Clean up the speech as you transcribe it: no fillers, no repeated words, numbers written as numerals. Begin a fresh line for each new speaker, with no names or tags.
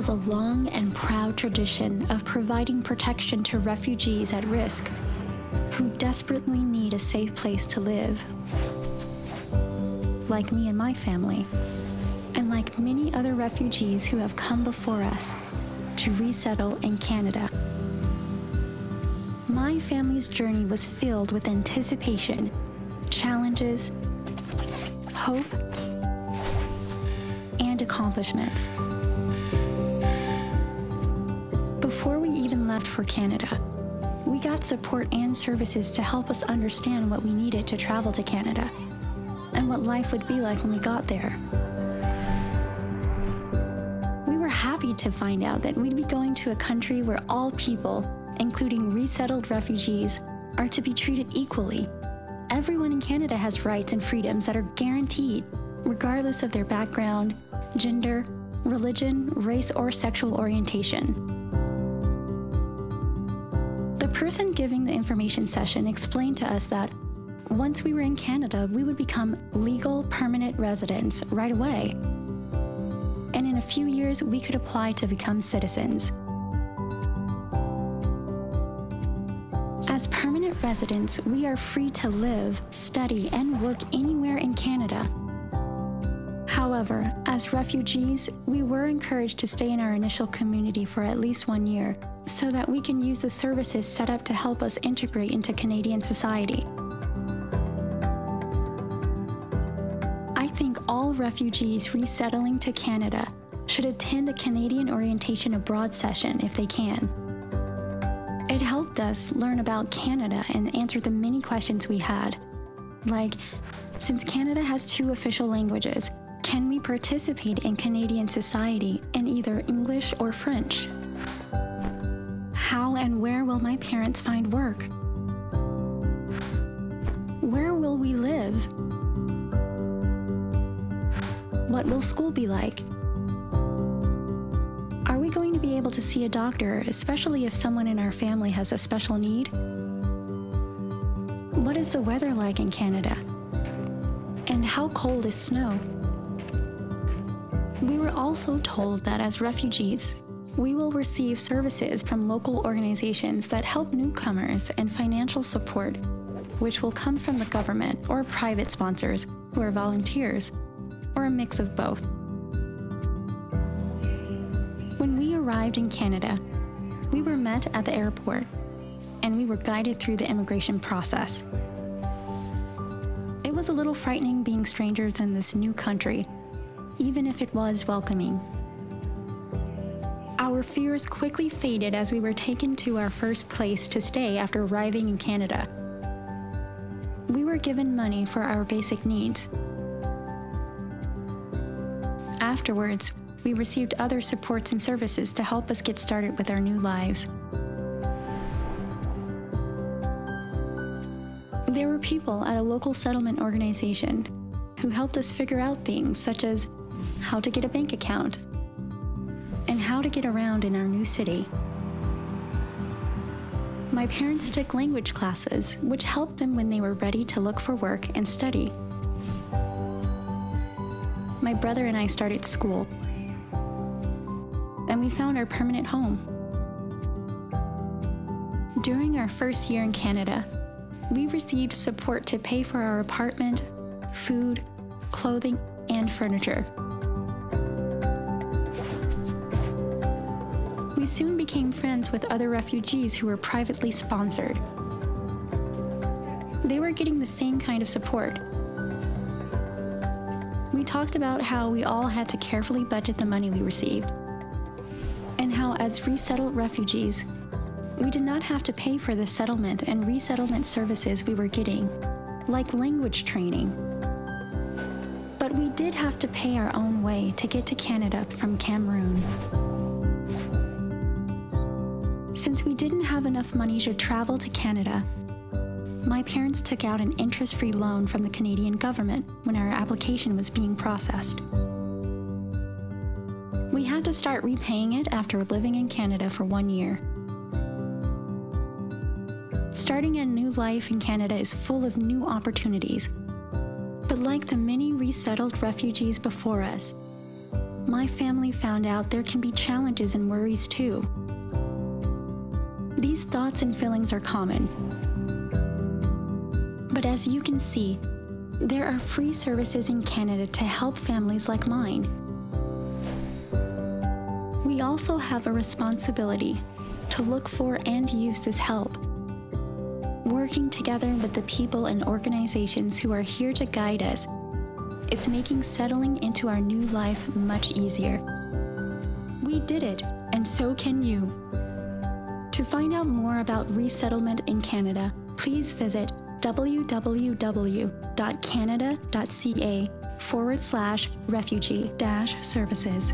has a long and proud tradition of providing protection to refugees at risk who desperately need a safe place to live. Like me and my family, and like many other refugees who have come before us to resettle in Canada. My family's journey was filled with anticipation, challenges, hope, and accomplishments. Before we even left for Canada, we got support and services to help us understand what we needed to travel to Canada and what life would be like when we got there. We were happy to find out that we'd be going to a country where all people, including resettled refugees, are to be treated equally. Everyone in Canada has rights and freedoms that are guaranteed, regardless of their background, gender, religion, race, or sexual orientation. The person giving the information session explained to us that once we were in Canada, we would become legal permanent residents right away. And in a few years, we could apply to become citizens. As permanent residents, we are free to live, study, and work anywhere in Canada. However, as refugees, we were encouraged to stay in our initial community for at least 1 year so that we can use the services set up to help us integrate into Canadian society. I think all refugees resettling to Canada should attend a Canadian Orientation Abroad session if they can. It helped us learn about Canada and answer the many questions we had, like, since Canada has 2 official languages, can we participate in Canadian society in either English or French? How and where will my parents find work? Where will we live? What will school be like? Are we going to be able to see a doctor, especially if someone in our family has a special need? What is the weather like in Canada? And how cold is snow? We were also told that as refugees, we will receive services from local organizations that help newcomers and financial support, which will come from the government or private sponsors who are volunteers, or a mix of both. When we arrived in Canada, we were met at the airport, and we were guided through the immigration process. It was a little frightening being strangers in this new country, even if it was welcoming. Our fears quickly faded as we were taken to our first place to stay after arriving in Canada. We were given money for our basic needs. Afterwards, we received other supports and services to help us get started with our new lives. There were people at a local settlement organization who helped us figure out things such as how to get a bank account and how to get around in our new city. My parents took language classes, which helped them when they were ready to look for work and study. My brother and I started school, and we found our permanent home. During our first year in Canada, we received support to pay for our apartment, food, clothing, and furniture. We soon became friends with other refugees who were privately sponsored. They were getting the same kind of support. We talked about how we all had to carefully budget the money we received, and how as resettled refugees, we did not have to pay for the settlement and resettlement services we were getting, like language training. But we did have to pay our own way to get to Canada from Cameroon. Since we didn't have enough money to travel to Canada, my parents took out an interest-free loan from the Canadian government when our application was being processed. We had to start repaying it after living in Canada for 1 year. Starting a new life in Canada is full of new opportunities. But like the many resettled refugees before us, my family found out there can be challenges and worries too. These thoughts and feelings are common. But as you can see, there are free services in Canada to help families like mine. We also have a responsibility to look for and use this help, working together with the people and organizations who are here to guide us. It's making settling into our new life much easier. We did it, and so can you. To find out more about resettlement in Canada, please visit www.canada.ca/refugee-services.